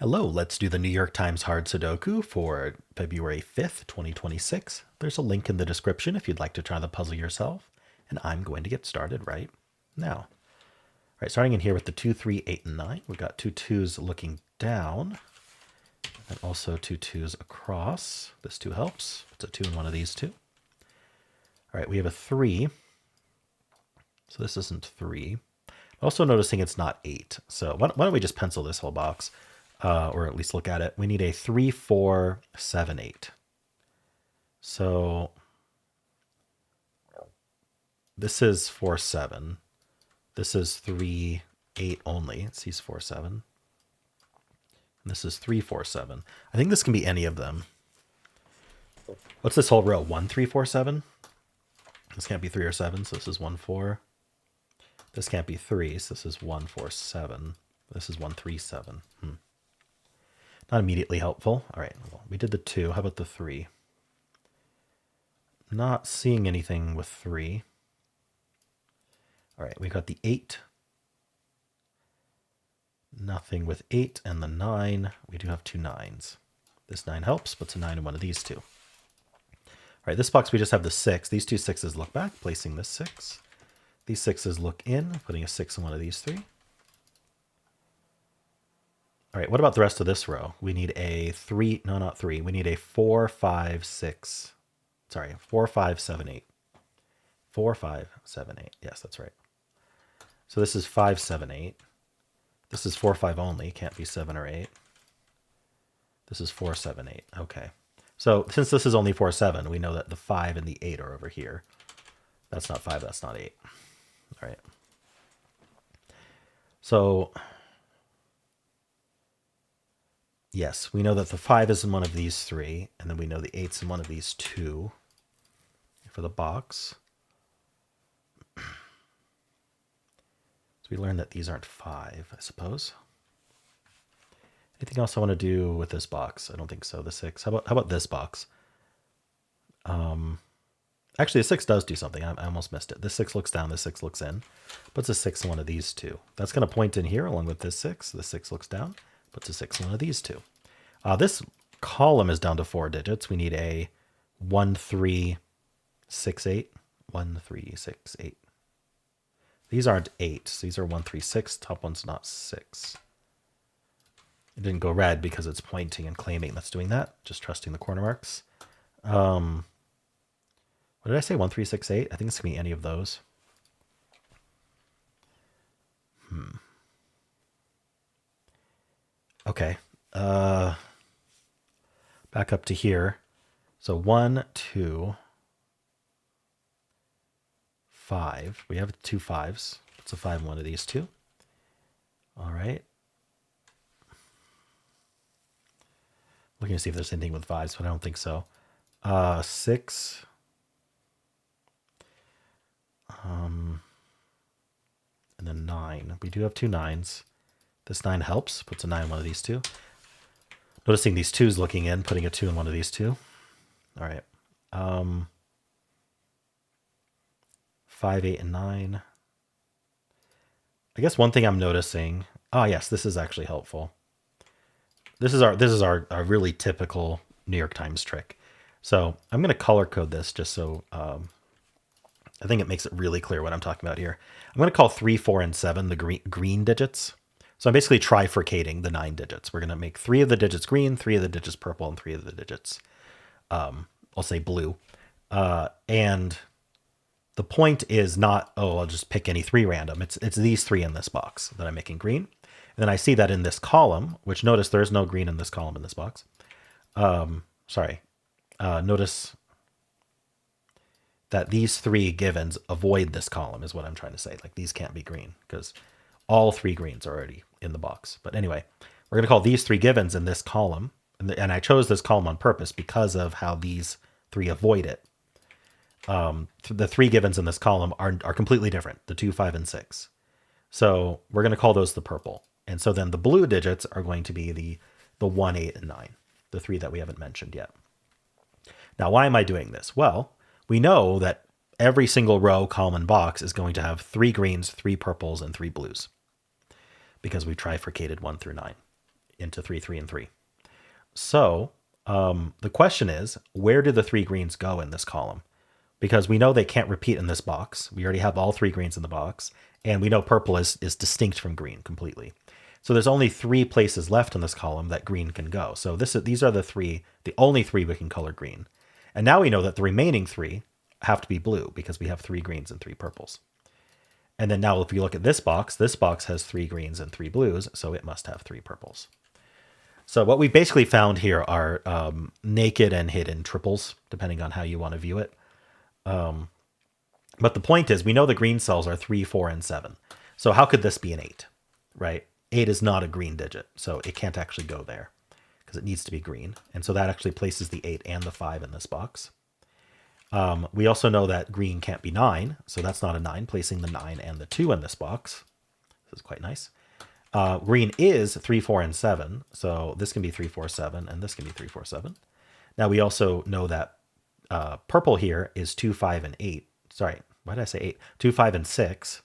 Hello, let's do the New York Times Hard Sudoku for February 5th, 2026. There's a link in the description if you'd like to try the puzzle yourself, and I'm going to get started right now. All right, starting in here with the 2, 3, 8, and 9, we've got two twos looking down, and also two twos across. This 2 helps. It's a 2 in one of these two. All right, we have a 3, so this isn't 3. Also noticing it's not 8, so why don't we just pencil this whole box? Or at least look at it. We need a 3, 4, 7, 8. So this is 4, 7. This is 3, 8 only. It sees 4, 7. And this is 3, 4, 7. I think this can be any of them. What's this whole row? 1, 3, 4, 7? This can't be 3 or 7, so this is 1, 4. This can't be 3, so this is 1, 4, 7. This is 1, 3, 7. Not immediately helpful. All right, well, we did the 2. How about the 3? Not seeing anything with 3. All right, we got the 8. Nothing with 8 and the 9. We do have 2 9s. This 9 helps, but it's a 9 in one of these two. All right, this box we just have the 6. These two 6s look back, placing this 6. These 6s look in, putting a 6 in one of these 3. All right, what about the rest of this row? We need a 3, no, not 3. We need a 4, 5, 6. Sorry, 4, 5, 7, 8. 4, 5, 7, 8. Yes, that's right. So this is 5, 7, 8. This is 4, 5 only. Can't be 7 or 8. This is 4, 7, 8. Okay. So since this is only 4, 7, we know that the 5 and the 8 are over here. That's not 5, that's not 8. All right. So yes, we know that the 5 is in one of these 3, and then we know the 8's in one of these 2 for the box. So we learned that these aren't 5, I suppose. Anything else I want to do with this box? I don't think so. The 6. How about this box? Actually, the 6 does do something. I almost missed it. This 6 looks down. This 6 looks in. Puts a 6 in one of these 2. That's going to point in here along with this 6. The 6 looks down. Puts a 6 in one of these 2. This column is down to 4 digits. We need a 1, 3, 6, 8. 1, 3, 6, 8. These aren't 8s. These are 1, 3, 6. Top one's not 6. It didn't go red because it's pointing and claiming that's doing that. Just trusting the corner marks. What did I say? 1, 3, 6, 8? I think it's going to be any of those. Okay. Back up to here. So 1, 2, 5. We have 2 5s. It's a 5 in one of these 2. All right. Looking to see if there's anything with 5s, but I don't think so. 6. And then 9. We do have 2 9s. This 9 helps. Puts a 9 in one of these 2. Noticing these 2s looking in, putting a 2 in one of these 2. All right. 5, 8, and 9. I guess one thing I'm noticing. Yes, this is actually helpful. This is our really typical New York Times trick. So I'm going to color code this just so I think it makes it really clear what I'm talking about here. I'm going to call 3, 4, and 7 the green digits. So I'm basically trifurcating the 9 digits. We're going to make 3 of the digits green, 3 of the digits purple, and 3 of the digits, I'll say blue. And the point is not, I'll just pick any 3 random. It's these 3 in this box that I'm making green. And then I see that in this column, which notice there's no green in this column in this box. Notice that these 3 givens avoid this column is what I'm trying to say. Like these can't be green because all 3 greens are already in the box. But anyway, we're going to call these 3 givens in this column. And I chose this column on purpose because of how these 3 avoid it. The 3 givens in this column are completely different, the 2, 5, and 6. So we're going to call those the purple. And so then the blue digits are going to be the 1, 8, and 9, the 3 that we haven't mentioned yet. Now, why am I doing this? Well, we know that every single row, column, and box is going to have 3 greens, 3 purples, and 3 blues because we trifurcated 1 through 9 into 3, 3, and 3. So the question is, where do the 3 greens go in this column? Because we know they can't repeat in this box. We already have all 3 greens in the box, and we know purple is distinct from green completely. So there's only 3 places left in this column that green can go. So these are the only 3 we can color green. And now we know that the remaining 3 have to be blue because we have 3 greens and 3 purples. And then now if you look at this box has 3 greens and 3 blues, so it must have 3 purples. So what we basically found here are naked and hidden triples, depending on how you want to view it. But the point is, we know the green cells are 3, 4, and 7. So how could this be an 8, right? 8 is not a green digit, so it can't actually go there because it needs to be green. And so that actually places the 8 and the 5 in this box. We also know that green can't be 9, so that's not a 9, placing the 9 and the 2 in this box. This is quite nice. Green is 3, 4, and 7, so this can be 3, 4, 7, and this can be 3, 4, 7. Now we also know that purple here is 2, 5, and 8. Sorry, why did I say 8? 2, 5, and 6.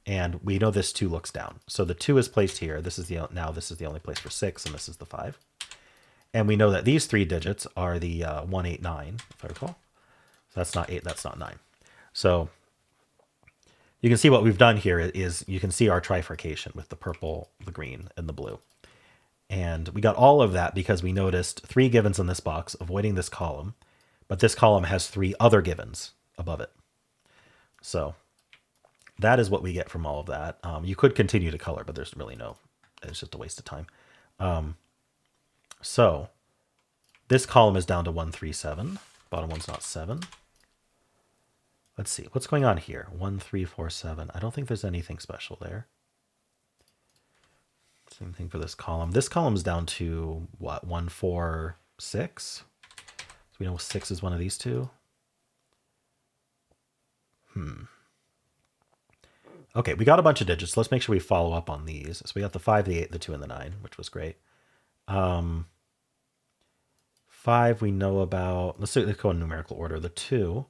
And we know this 2 looks down. So the 2 is placed here. This is the only place for 6, and this is the 5. And we know that these 3 digits are the 1, 8, 9, if I recall. So that's not 8, that's not 9. So you can see what we've done here is you can see our trifurcation with the purple, the green, and the blue. And we got all of that because we noticed 3 givens in this box, avoiding this column. But this column has 3 other givens above it. So that is what we get from all of that. You could continue to color, but there's really it's just a waste of time. So this column is down to 1, 3, 7. Bottom one's not 7. Let's see. What's going on here? 1, 3, 4, 7. I don't think there's anything special there. Same thing for this column. This column's down to, what, 1, 4, 6? So we know 6 is one of these 2. Okay, we got a bunch of digits. Let's make sure we follow up on these. So we got the 5, the 8, the 2, and the 9, which was great. 5 we know about. Let's go in numerical order. The 2.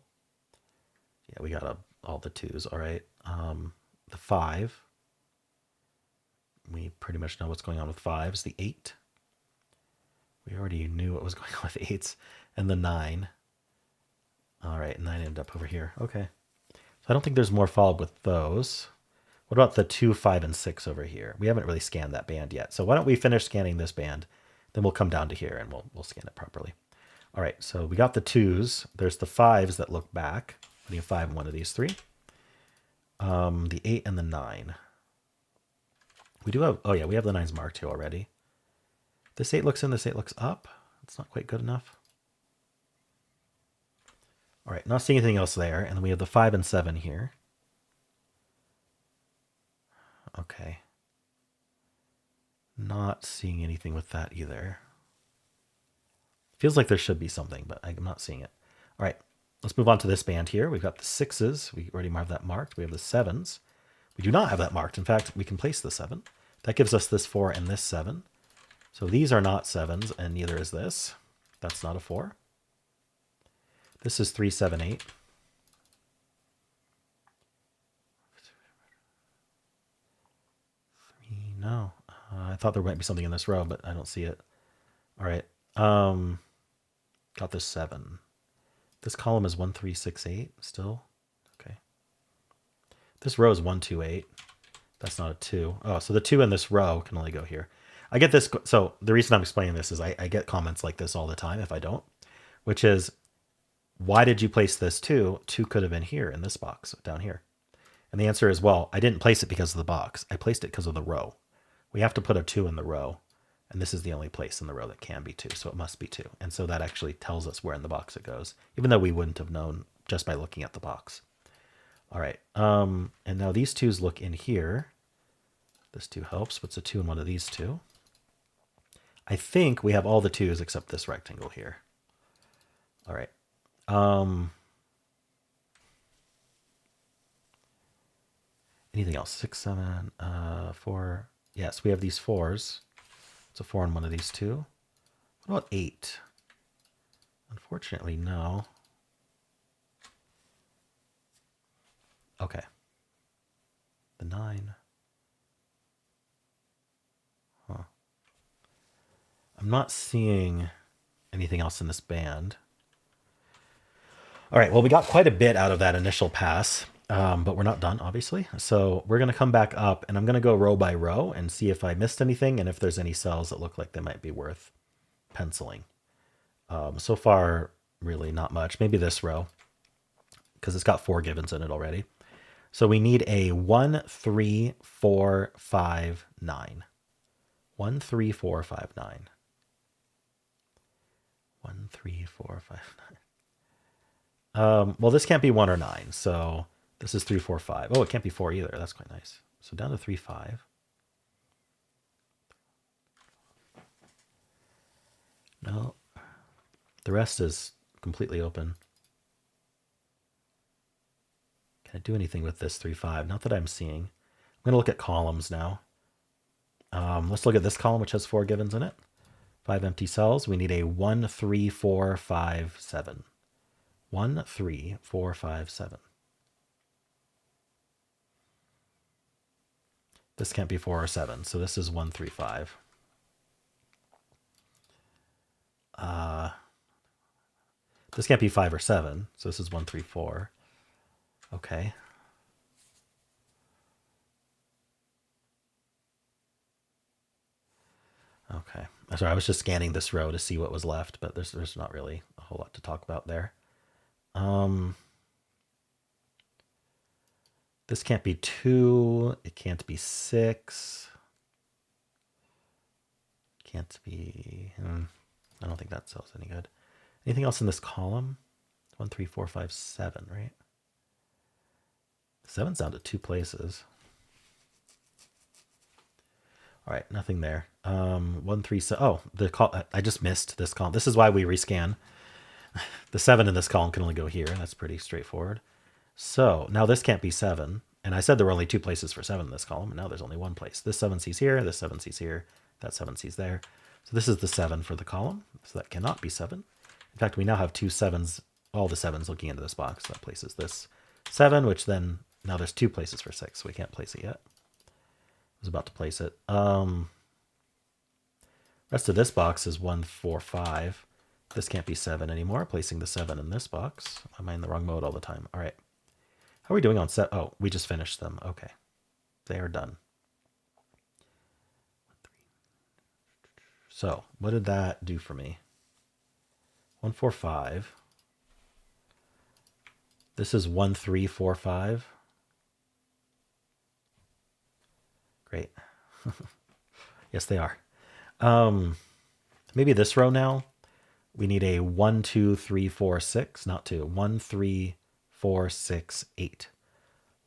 Yeah, we got all the 2s. All right. The 5. We pretty much know what's going on with 5s. The 8. We already knew what was going on with 8s. And the 9. All right, 9 ended up over here. Okay. So I don't think there's more follow-up with those. What about the 2, 5, and 6 over here? We haven't really scanned that band yet. So why don't we finish scanning this band? Then we'll come down to here and we'll scan it properly. All right, so we got the 2s. There's the 5s that look back. Putting a 5 in one of these 3. The 8 and the 9. We do have, oh yeah, we have the 9s marked here already. This 8 looks in, this 8 looks up. It's not quite good enough. All right, not seeing anything else there. And then we have the 5 and 7 here. Okay. Not seeing anything with that either. Feels like there should be something, but I'm not seeing it. All right, let's move on to this band here. We've got the 6s. We already have that marked. We have the 7s. We do not have that marked. In fact, we can place the 7. That gives us this 4 and this 7. So these are not 7s, and neither is this. That's not a 4. This is 3, 7, 8. No. I thought there might be something in this row, but I don't see it. All right. Got this 7. This column is 1, 3, 6, 8 still. Okay. This row is 1, 2, 8. That's not a 2. Oh, so the 2 in this row can only go here. I get this. So the reason I'm explaining this is I get comments like this all the time if I don't, which is, why did you place this 2? 2 could have been here in this box down here. And the answer is, well, I didn't place it because of the box. I placed it because of the row. We have to put a 2 in the row. And this is the only place in the row that can be 2. So it must be 2. And so that actually tells us where in the box it goes, even though we wouldn't have known just by looking at the box. All right. And now these 2s look in here. This 2 helps. What's a 2 in one of these 2? I think we have all the 2s except this rectangle here. All right. Anything else? 6, 7, 4. Yes, we have these 4s. It's a 4 in one of these 2. What about 8? Unfortunately, no. Okay. The 9. I'm not seeing anything else in this band. All right, well, we got quite a bit out of that initial pass, but we're not done, obviously. So we're going to come back up, and I'm going to go row by row and see if I missed anything and if there's any cells that look like they might be worth penciling. So far, really not much. Maybe this row, because it's got 4 givens in it already. So we need a 1, 3, 4, 5, 9. 1, 3, 4, 5, 9. 1, 3, 4, 5, 9. Well, this can't be 1 or 9, so this is 3, 4, 5. Oh, it can't be 4 either. That's quite nice. So down to 3, 5. No. The rest is completely open. Can I do anything with this 3, 5? Not that I'm seeing. I'm going to look at columns now. Let's look at this column, which has 4 givens in it. 5 empty cells. We need a 1, 3, 4, 5, 7. 1, 3, 4, 5, 7. This can't be 4 or 7, so this is 1, 3, 5. This can't be 5 or 7, so this is 1, 3, 4. Okay. Okay. Sorry, I was just scanning this row to see what was left, but there's not really a whole lot to talk about there. This can't be 2. It can't be 6. Can't be... I don't think that sells any good. Anything else in this column? 1, 3, 4, 5, 7, right? 7's down to 2 places. All right, nothing there. 1, 3, oh, I just missed this column. This is why we rescan. The 7 in this column can only go here. That's pretty straightforward. So now this can't be 7. And I said there were only 2 places for 7 in this column. And now there's only 1 place. This 7 sees here. This 7 sees here. That 7 sees there. So this is the 7 for the column. So that cannot be 7. In fact, we now have 2 7s, all the 7s looking into this box. That places this 7, which then now there's 2 places for 6. So we can't place it yet. I was about to place it. Rest of this box is 1, 4, 5. This can't be 7 anymore. Placing the 7 in this box. Am I in the wrong mode all the time? All right. How are we doing on set? Oh, we just finished them. Okay. They are done. So what did that do for me? 1, 4, 5. This is 1, 3, 4, 5. Great. Yes, they are. Maybe this row now. We need a 1, 2, 3, 4, 6, not 2. 1, 3, 4, 6, 8.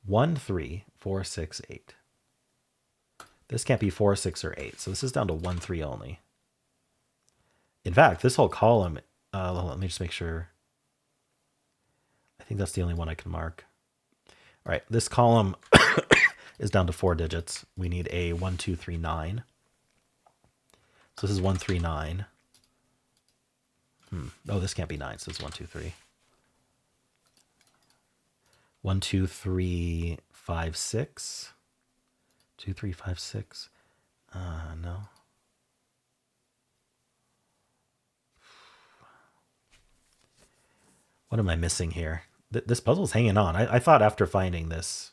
1, 3, 4, 6, 8. This can't be 4, 6, or 8. So this is down to 1, 3 only. In fact, this whole column, let me just make sure. I think that's the only one I can mark. All right, this column is down to 4 digits. We need a 1, 2, 3, 9. So this is 1, 3, 9. Oh, this can't be 9, so it's 1, 2, 3. 1, 2, 3, 5, 6. 2, 3, 5, 6. No. What am I missing here? This puzzle's hanging on. I thought after finding this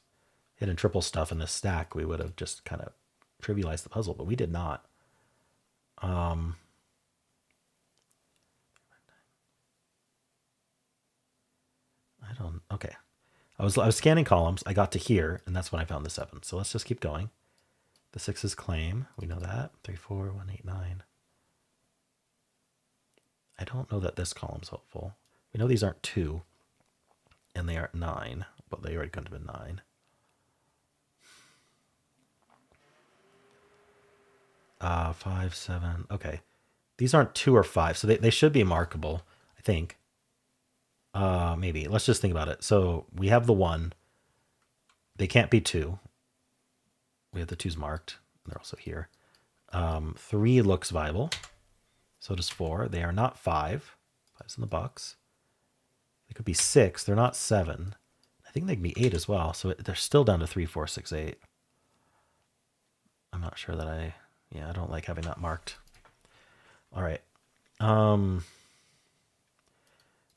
hidden triple stuff in this stack, we would have just kind of trivialized the puzzle, but we did not. Okay. I was scanning columns. I got to here, and that's when I found the 7. So let's just keep going. The 6 is claim. We know that. 3, 4, 1, 8, 9. I don't know that this column's helpful. We know these aren't 2, and they aren't 9, but they already could have been 9. 5, 7. Okay. These aren't 2 or 5, so they should be markable, I think. Maybe. Let's just think about it. So we have the 1. They can't be 2. We have the 2's marked. They're also here. 3 looks viable. So does 4. They are not 5. 5's in the box. They could be 6. They're not 7. I think they can be 8 as well. So they're still down to 3, 4, 6, 8. I'm not sure that I don't like having that marked. All right.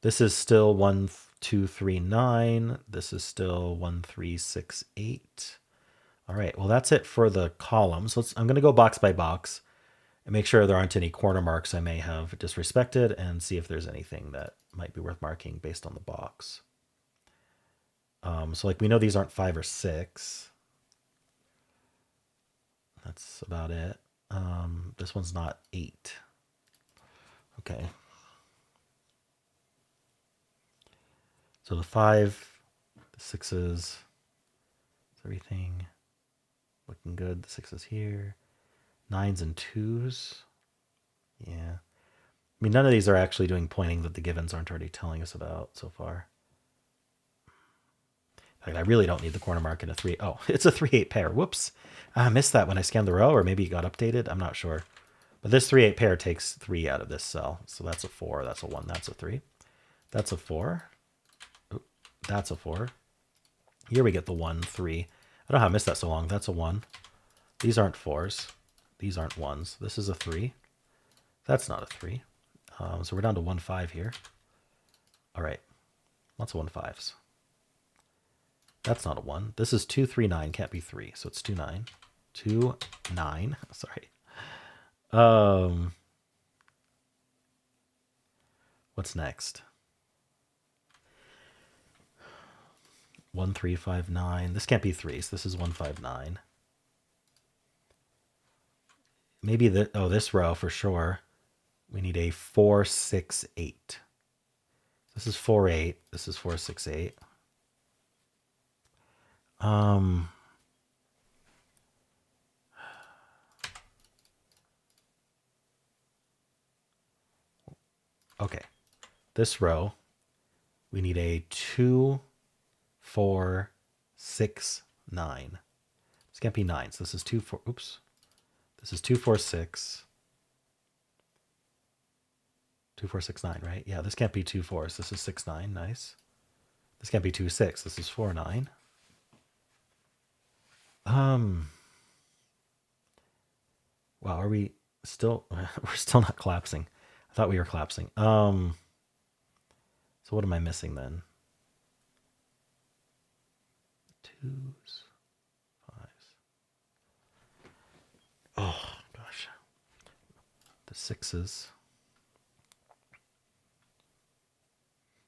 This is still 1, 2, 3, 9. This is still 1, 3, 6, 8. All right. Well, that's it for the columns. I'm going to go box by box and make sure there aren't any corner marks I may have disrespected and see if there's anything that might be worth marking based on the box. So like we know these aren't 5 or 6. That's about it. This one's not 8. Okay. So the 5, the 6s, everything looking good. The 6s here. 9s and 2s. Yeah. I mean, none of these are actually doing pointing that the givens aren't already telling us about so far. In fact, I really don't need the corner mark in a 3. Oh, it's a 3-8 pair. Whoops. I missed that when I scanned the row, or maybe it got updated. I'm not sure. But this 3-8 pair takes 3 out of this cell. So that's a 4, that's a 1, that's a 3. That's a 4. Oop, that's a 4. Here we get the 1, 3. I don't know how I missed that so long. That's a 1. These aren't 4s. These aren't 1s. This is a 3. That's not a 3. So we're down to 1, 5 here. All right. Lots of 1, 5s. That's not a 1. This is 2, 3, 9. Can't be 3. So it's 2, 9. 2, 9. Sorry. What's next? 1, 3, 5, 9. This can't be 3. So this is 1, 5, 9. Maybe this row for sure. We need a 4, 6, 8. This is 4, 8. This is 4, 6, 8. Okay. This row, we need a 2, 4, 6, 9. This can't be 9. So this is 2, 4. Oops. This is 2, 4, 6. 2, 4, 6, 9, right? Yeah, this can't be 2, 4s. This is 6, 9. Nice. This can't be 2, 6. This is 4, 9. Wow, are we still? We're still not collapsing. I thought we were collapsing. So what am I missing then? 2s, 5s. Oh gosh. The 6s.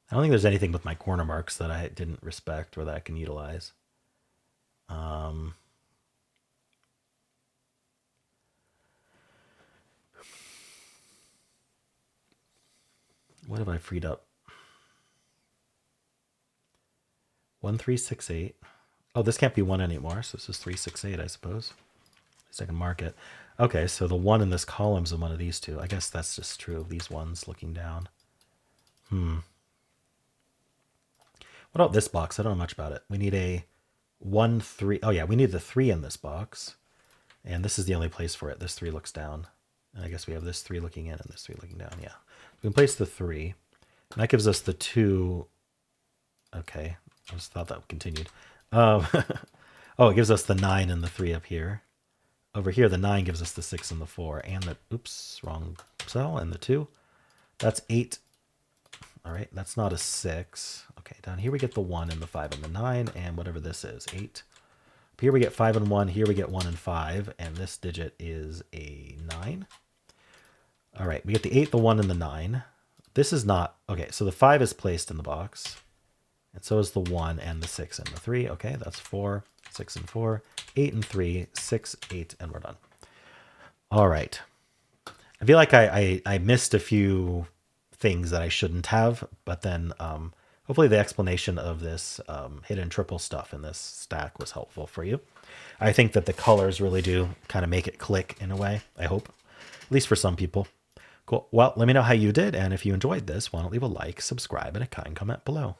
I don't think there's anything with my corner marks that I didn't respect or that I can utilize. What have I freed up? 1, 3, 6, 8. Oh, this can't be 1 anymore, so this is 3, 6, 8, I suppose. At least I can mark it. Okay, so the 1 in this column's in one of these two. I guess that's just true of these ones looking down. What about this box? I don't know much about it. We need a 1, 3. Oh, yeah, we need the 3 in this box. And this is the only place for it. This 3 looks down. And I guess we have this 3 looking in and this 3 looking down. Yeah. We can place the 3. And that gives us the 2. Okay. I just thought that continued. Oh, it gives us the 9 and the 3 up here. Over here, the 9 gives us the 6 and the 4. And the, oops, wrong cell, and the 2. That's 8. All right, that's not a 6. Okay, down here we get the 1 and the 5 and the 9, and whatever this is, 8. Up here we get 5 and 1. Here we get 1 and 5, and this digit is a 9. All right, we get the 8, the 1, and the 9. This is not, okay, so the 5 is placed in the box, and so is the 1 and the 6 and the 3. Okay, that's 4, 6 and 4, 8 and 3, 6, 8, and we're done. All right. I feel like I missed a few things that I shouldn't have, but then hopefully the explanation of this hidden triple stuff in this stack was helpful for you. I think that the colors really do kind of make it click in a way, I hope, at least for some people. Cool. Well, let me know how you did, and if you enjoyed this, why don't leave a like, subscribe, and a kind comment below.